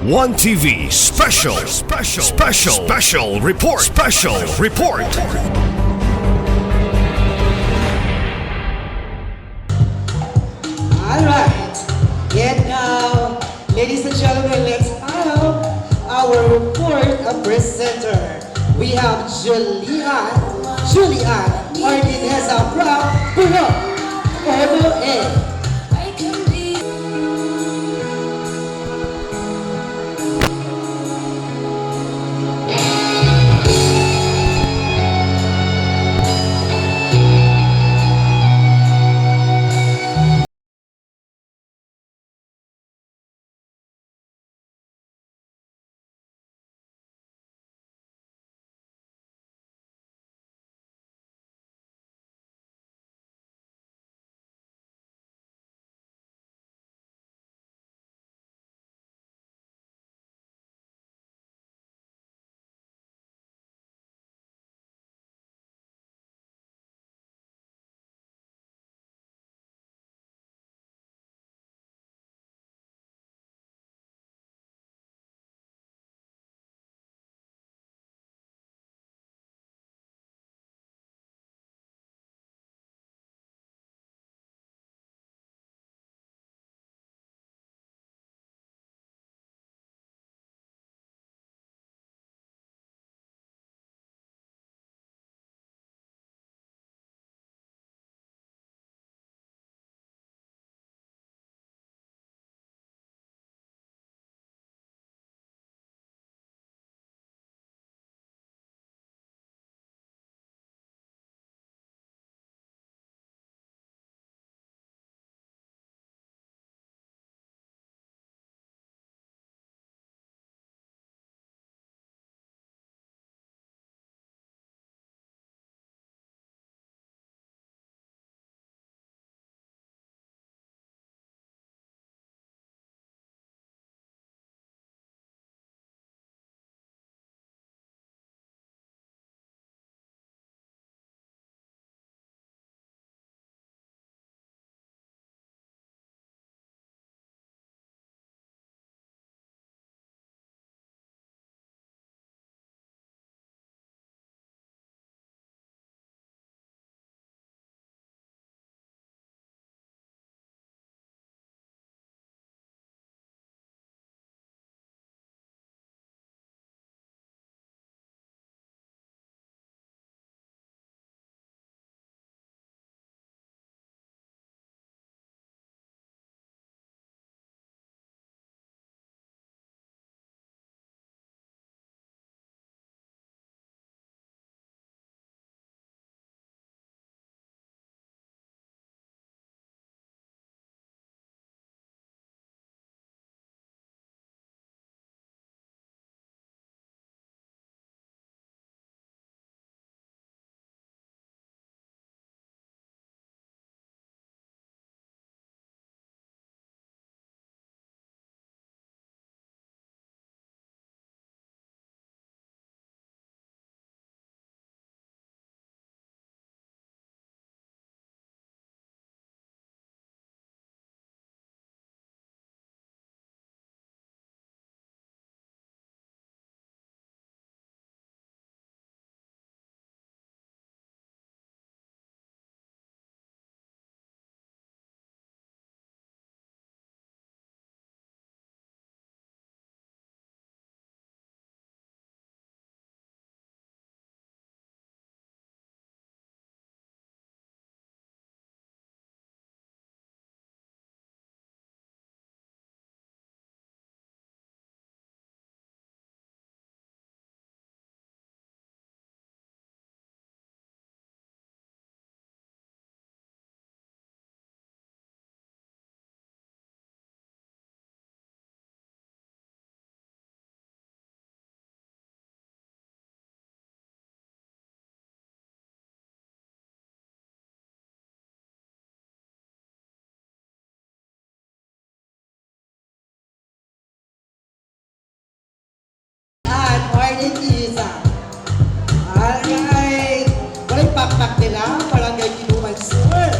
One TV special report. Alright, and now, ladies and gentlemen, let's have our report presenter. We have Julian Martinez from Puro, Odo A. Morning, Isa. Alright. Walang pakpak nila, barangay Kinuman Sur.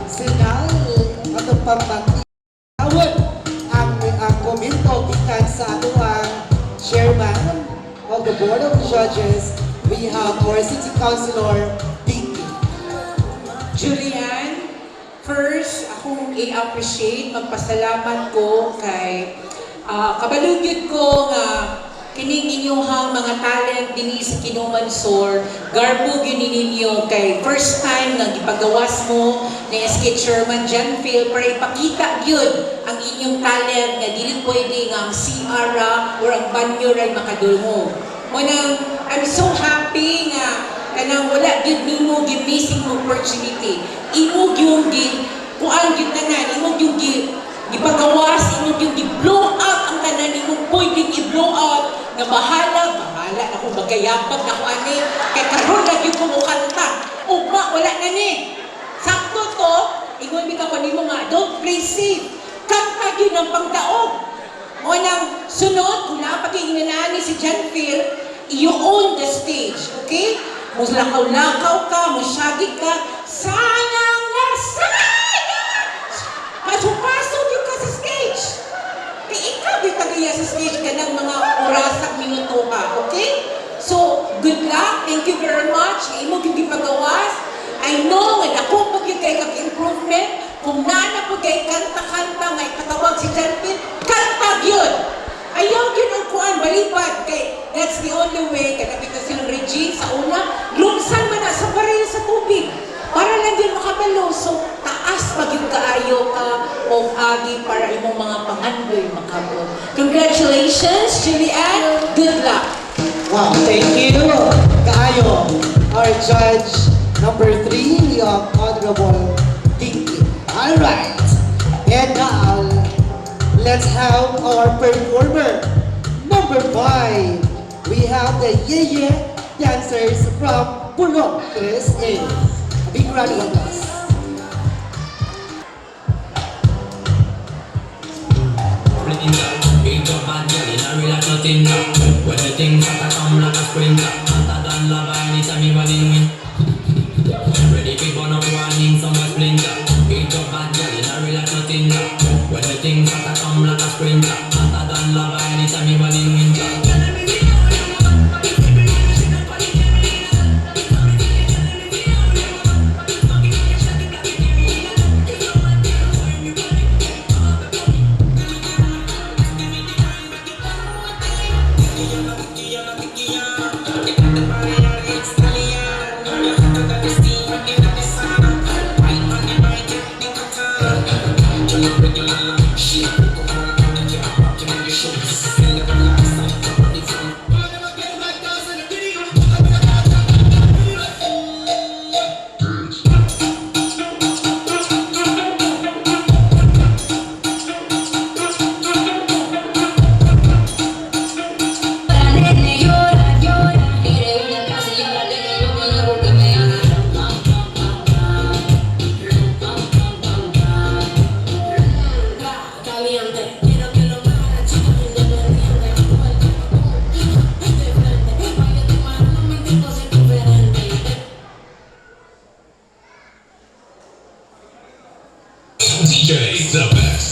Sinal, atong pampati. Awad ang komento gikan sa atuang chairman of the Board of Judges. We have our City Councilor, Pinky. Julian, first, akong i-appreciate, magpasalamat ko kay kabalugyod ko nga kining inyong mga talent dinhi sa Kinumansor, garbog yun ninyo kay first time nga gipagawas mo ni SK Chairman John Phil para ipakita yun ang inyong talent nga dili pwede nga ang CR or ang banyo ray makadulmo. Munang, I'm so happy nga kanang wala gyud nimo gi-missing opportunity. Imo gyud kuan gyud tanan, imo gyud gipagawas, imo gyud gi-blow out ang tanan imo pwedeng i-blow out na bahala na kung magayapag na ko ani kay karon na gyud ko kanta. Ugma wala na ni. Sakto to, ingon mi ka nimo nga don't play safe. Kanta gyud ang pangdaog. O nang sunod, kung napag-iinanani si John Phil, you own the stage, okay? Muslakaw-lakaw ka, musyagig ka, sayang na sayang! Pasok-pasok yung ka sa stage. Kaya ikaw yung tagaya sa stage ka ng mga orasak minuto ka, okay? So, good luck. Thank you very much. Imo yung gipagawas. I know nga ako pag yung kay kag-improvement, kung nana po kay kanta-kanta nga ikatawag si John Phil, kanta yun! Ayaw yun ang kuhan, balipad. Kay, that's the only way. Kaya nakita silang Regine sa una, lumsan man na sa baril sa tubig. Para lang din makabalo. So, taas pag yung kaayo ka o agi para imong mga pangandoy makabalo. Congratulations, Julianne. Good luck. Wow, thank you. Kaayo, our judge number 3 of Honorable Pinky. Alright. And now, let's have our performer. Number 5. We have the Yeye dancers from Pulong 3A. A big round of applause. When the things that come like a sprinter, hotter than lava anytime you running win. Ready to burn up warning, some splinter. Ain't your bad girl, you not relax nothing. When the things that come like a sprinter, hotter than lava anytime you running winter. DJ, the best.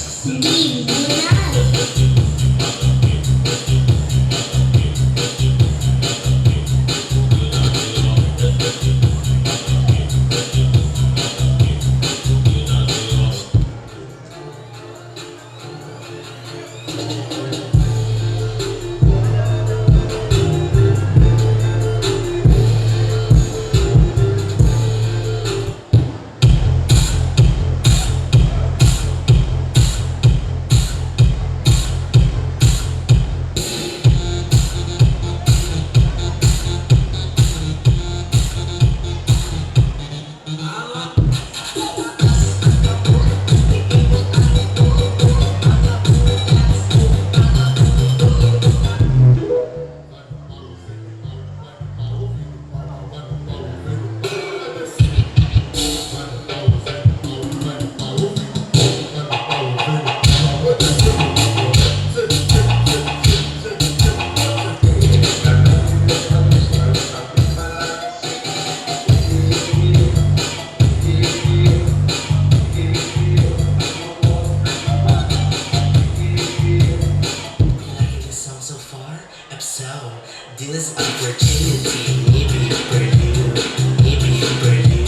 endless opportunity. Maybe for you, maybe for you,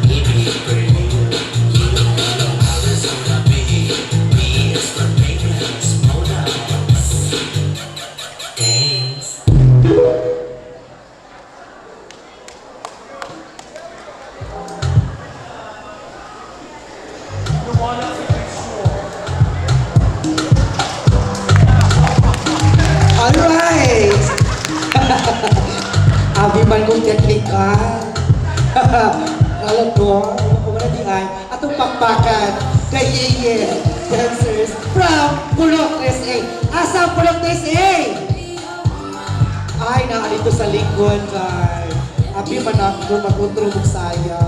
maybe for you. You know Arizona B is for Vegas, Modos. Thanks. Alright! Abi man kong teknikan. Alam ko na di ay atong pakpakan kay Yeye dancers from Pulok SA. Asa Pulok SA? Ay, dito sa lingkod kay Abi man ako mag-contribute saya.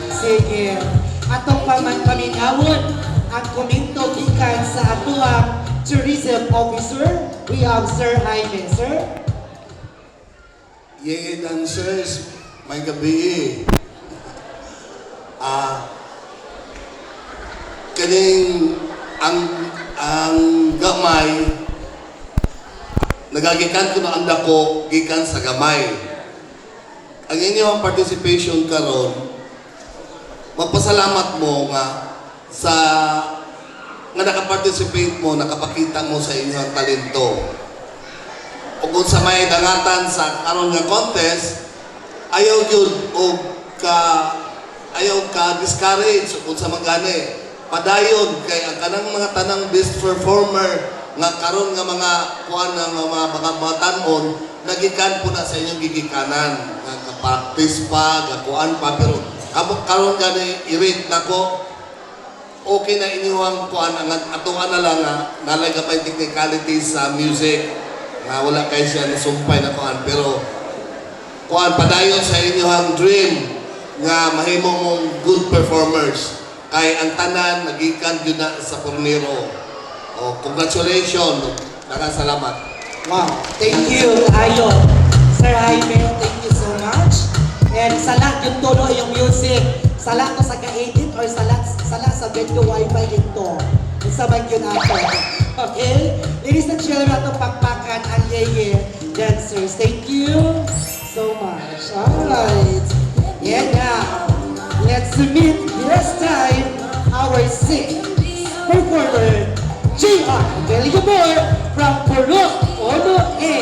Sige. Atong paminawon ang komento gikan sa atuang tourism officer. We have Sir Jaime, sir. Yeye dancers, may gabi. Kaning ang gamay nagagikan ko na ang dako gikan sa gamay. Ang inyong participation karon, magpasalamat mo nga sa nga nakaparticipate mo, nakapakita mo sa inyong talento. O kung sa may dangatan sa karon nga contest, ayaw ka discourage o kung sa magani. Padayon kay ang kanang mga tanang best performer nga karon nga mga kuan nga mga tanon nagikan po na sa inyong gigikanan. Nga practice pa, gakuan pa pero karon gani i-rate nako okay na inyong kuan ang atuan na lang nga nalaga pa yung technicalities sa music nga wala kay siya nasumpay na kuan pero kuan padayon sa inyong dream nga mahimo mong good performers kay ang tanan nagikan gyud na sa Fornero. Oh, congratulations. Salamat. Wow, thank you, Ayo. Sir Jaime, thank you so much. And salat yung tono yung music. Salat ko sa ka-edit or salat sa video wifi ito. Sabay yun ako. Okay? Ladies and children, itong pakpakan ang Yeye dancers. Thank you so much. Alright. And now, let's meet this time our sixth performer, JR Belgamor from Purok Ono A.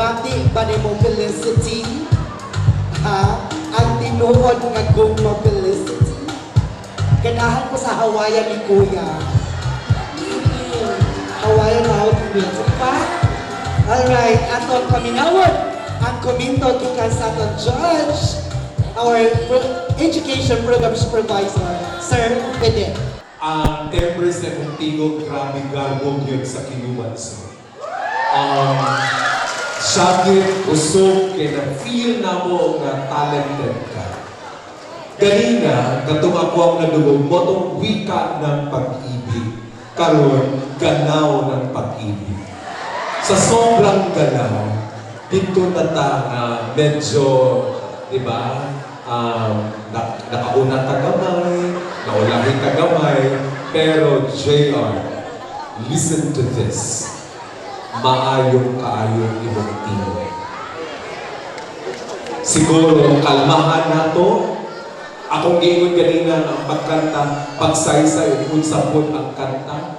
Gibati ba ni mo Felicity? Ha? Ang tinuod nga guma Felicity? Ganahan ko sa Hawaiian ni Kuya. Hawaiian out music pa? Alright, atong paminawod ang komento gikan sa atong judge, our education program supervisor, Sir Pede. Ang temper sa kong tingog, grabe garbog yun sa kinumanso. Sakit, usog, kaya na-feel na mo nga talented ka. Ganina, katong ako ang nadugog mo itong wika ng pag-ibig. Karon, ganaw ng pag-ibig. Sa sobrang ganaw, dito na ta medyo, di ba, nakauna tagamay, naulahi tagamay, pero JR, listen to this. Maayong kaayong imong tingog. Siguro, kalmahan na to. Akong giingon ganina ang pagkanta, pagsaysay, unsapon ang kanta.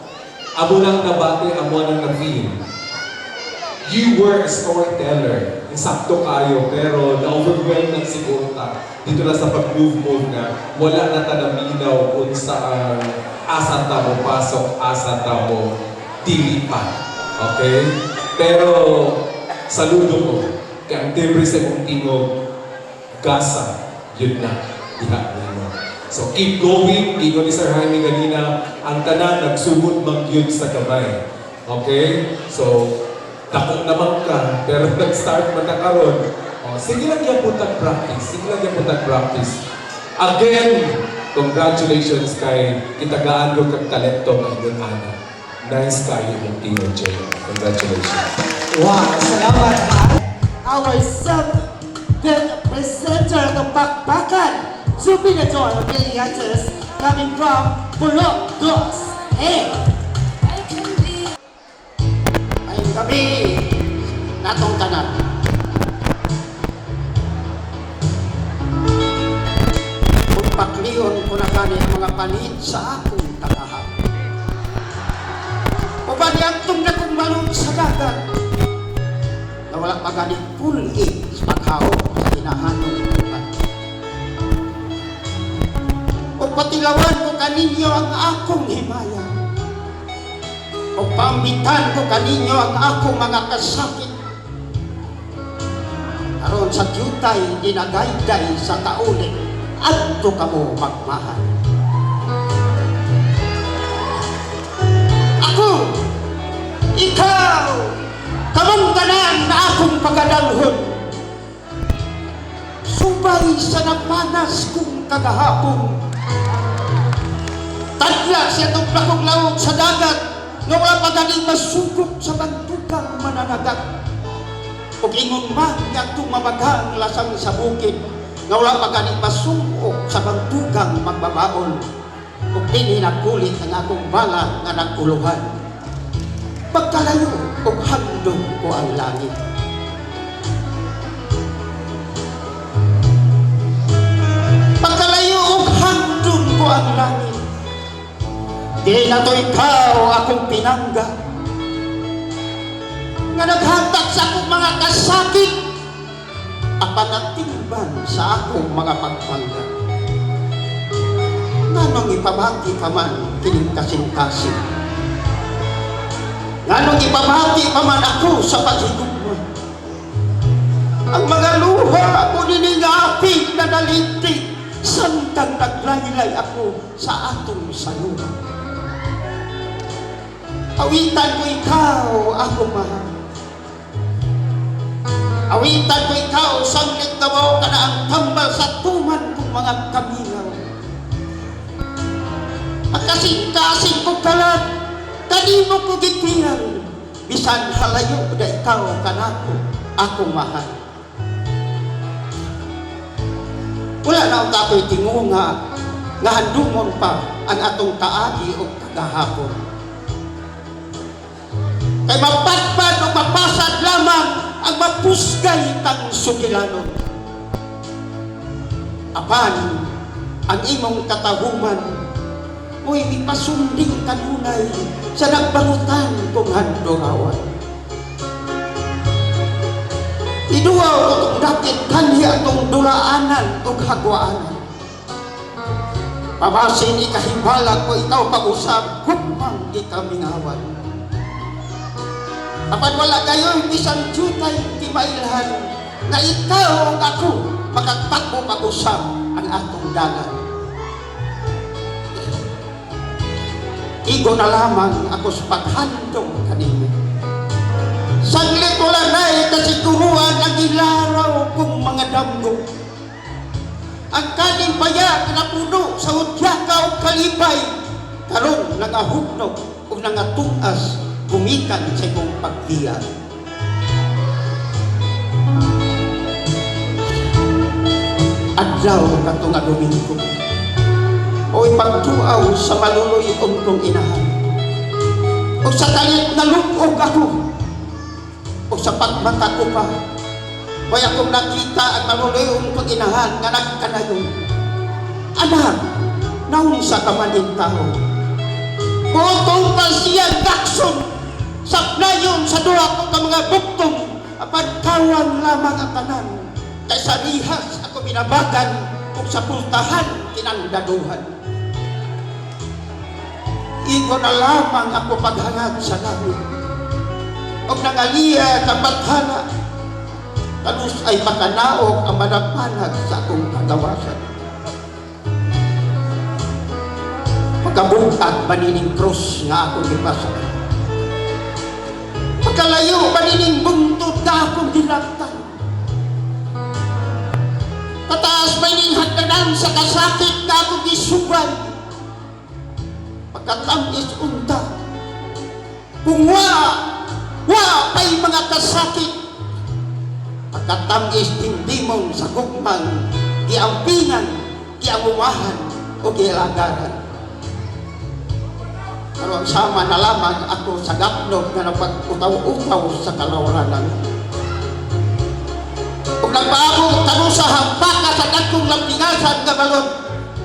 Amo nang nabate, amo nang na-feel. You were a storyteller. Insakto kayo, pero na-overwhelm ng siguro ta. Dito na sa pag-move na wala na ta naminaw kung saan asa ta mo pasok, asa ta mo dilipan. Okay? Pero saludo ko kaya ang timbre sa kong tingog gasa, yun na diha mo. So keep going, tingog ni Sir Jaime ganina ang tanan nagsugod magyud sa kamay. Okay? So dakong naman ka, pero nag-start man na karon. Sige lang yan po practice. Sige lang yan po practice. Again, congratulations kay kitagaan ko kag talento ng inyong anak. Nice kayo yung tingog, Jay. Congratulations. Wow, salamat ha. Our seventh presenter ng Bakbakan, Supinador Biliates, coming from Bulok Dos. Hey! Ngayong gabi, natong tanan. Kung pakliyon ko na kani ang mga palit sa akong tagahap. O ba niyang tunggakong malong sa dagat na walang magaling puli sa paghawak sa hinahanong buhay. O patilawan ko kaninyo ang akong himaya. O pambitan ko kaninyo ang akong mga kasakit. Aron sa jutay ginagayday sa kaulit, adto ka mo magmahal. Ako, ikaw, kamangganan na akong pagadalhon. Subay sa nagmanas kong kagahapon. Tadla siya itong plakong lawog sa dagat na wala pagaling masugok sa bantugang mananagat. O ingon man niya itong mabaghang lasang sa bukid na wala pagaling masugok sa bantugang magbabaon. O pininakulit ang akong bala nga naguluhan. Pagkalayo o handong ko ang langit. Pagkalayo o handong ko ang langit. Di na to ikaw akong pinangga. Nga naghatag sa akong mga kasakit. Apanatingban sa akong mga pagpangga. Nganong ipamati pa man kining kasing-kasing. Nganong ipamati pa man ako sa paghigugma. Ang mga luha ako niningapig na nalinti sandang naglaylay ako sa atong salura. Awitan ko ikaw, ako mahal. Awitan ko ikaw, sanglit na mo ka na ang tambal sa tuman kong mga kaminaw. At kasing-kasing ko kalat, kanino ko gitiran, bisan halayo na ikaw kanako, akong mahal. Wala na ang tapoy tingunga, nga handumon pa ang atong taagi o kagahapon. Kay mapatpad o mapasad lamang ang mapusgay tang sugilanon. Apan, ang imong katahuman, mo'y ipasunding kanunay sa nagbangutan kong handorawan. Iduaw ko itong dakit kanhi atong dulaanan o hagwaanan. Pamasin ikahimbala ko ikaw pag-usap, kumang di kami ngawan. Kapag wala kayo, bisan jutay di mailhan, na ikaw ang ako, makagpagbo pag-usap ang atong dagat. Igo na lamang ako sa paghandong kanina. Saglit wala na'y kasiguruan ang ilaraw kong mga damgo. Ang kaning payag na puno sa udyaka o kalipay, karon nangahugnog o nangatungas, gumikan sa imong pagtiyag. Adlaw kato nga Domingo, o ipagtuaw sa maluloy kong inahan, o sa kalit na lukog ako, o sa pagmata ko pa, kaya kung nakita ang maluloy kong inahan nga nagkanayon, anak, naunsa ka man din tao, botong pa siya dakson, saplayon sa duha ko ka mga buktong, apagkawan lamang ang tanan, kay sa rihas ako binabagan, o sa pultahan kinandaduhan. Igo na lamang ako paghangad sa langit, o nangaliya sa bathana, talus ay makanaog ang manapanag sa akong kagawasan. Pagkabuhat manining krus nga akong ipasa. Pagkalayo manining buntod na akong dilaktan. Pataas manining hagdanan sa kasakit na akong isuban. Pagkatangis unta, kung pa'y mga kasakit, pagkatangis tindimong sa gugmang, diampingan, diamumahan, o gilagaran. Pero ang sama na lamang ako sa gapnog na napag-utaw-utaw sa kalawranan. Kung nagbago talo sa hampaka sa dagkong lampingasan nga balon,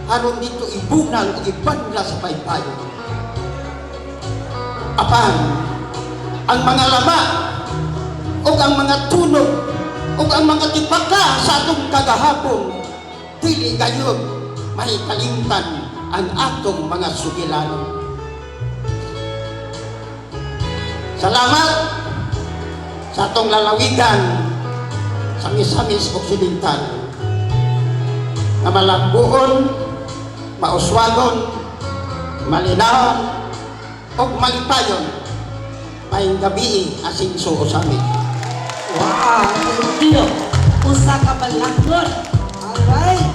haron dito ibunal o ibanla sa paypayo. Apan, ang mga lama, o ang mga tunog, o ang mga tipaka sa atong kagahapon, dili gayon may kalimtan ang atong mga sugilanon. Salamat sa atong lalawigan sa Misamis Occidental na malagbuon, mauswagon, malinaw, o malipayon may gabi asing suo sa amin. Wow, thank you. Usa ka balaknon. Alright.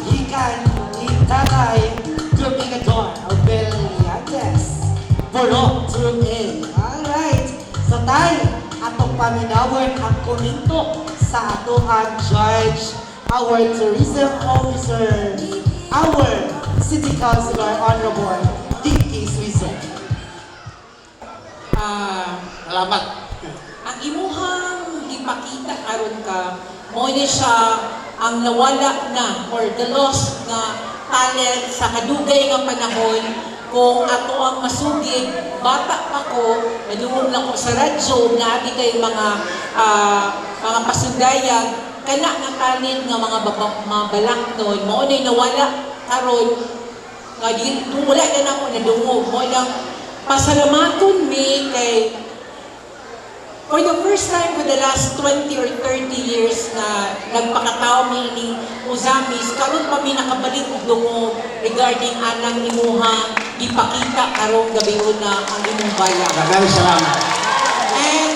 Gikan ni Tatay Domingador Abeliades. Puro through in. Alright. So tayo, atong paminawon ang komento sa atoang judge, our tourism officer, our city councilor, Honorable Dinky Suizo. Salamat. Ang imuhang ipakita aron ka, mo ni siya ang nawala na or the lost na talent sa kadugay nga panahon kung ato ang masugid. Bata pa ko, naduong lang ko sa radyo, nabi kay mga pasundayag, kana nga talent nga mga balaknon, mo ni nawala karon nga wala na ako nadungog. Mo lang pasalamaton mi kay for the first time for the last 20 or 30 years na nagpakatao mi ni Uzamis, karon pa mi nakabalik og dungog regarding anang imuhang gipakita karong gabi na ang imong bayan. Maraming salamat. And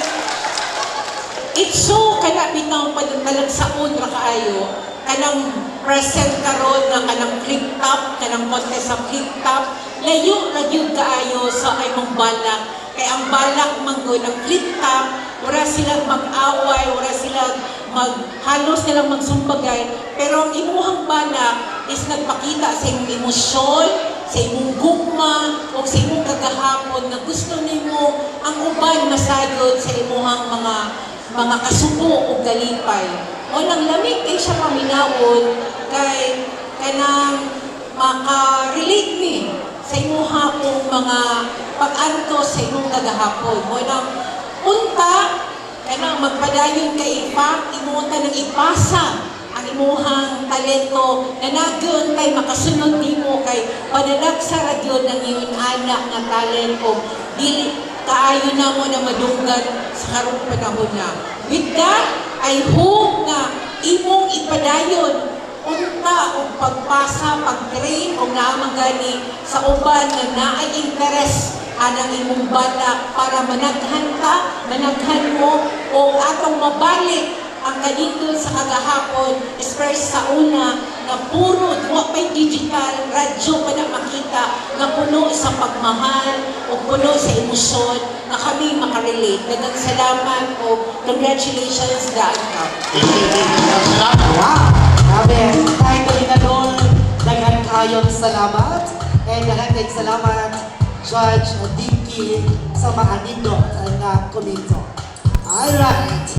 it's so kana bitaw talagsaon ra kaayo kanang present karon nga kanang flip top, kanang contest sa flip top, layo ra gyud kaayo sa imong balak. Kaya ang balak manggon ang flip top, wala silang mag-away, wala silang halos silang magsumbagay, pero ang imuhang balak is nagpakita sa imong emosyon, sa imong gugma, o sa imong kagahapon na gusto nimo ang uban masayod sa imuhang mga kasubo o galipay. O nang lamig kay siya paminawon kay kanang maka-relate ni sa imuha pong mga pag-anto sa imong kagahapon. Mo nang unta kanang magpadayon kay ipa, imuta ng ipasa ang imuhang talento na nagyon kay makasunod nimo kay panalagsa ra gyud ng iyong anak nga talento dili kaayo na mo na madunggan sa karong panahon na. With that, I hope na imong ipadayon unta o pagpasa, pag-train o naman gani sa uban na naay interes anang imong bata para managhan ka, managhan mo o atong mabalik ang kanindot sa kagahapon, especially sa una na puro wa pa'y digital, radyo pa na makita na puno sa pagmahal o puno sa emosyon na kami makarelate. Dagang salamat o congratulations daan ka. Wow! Grabe, tayo Koordinador, daghang kayong salamat. And daghang salamat, Judge Dinky, sa maanindot na komento. Alright!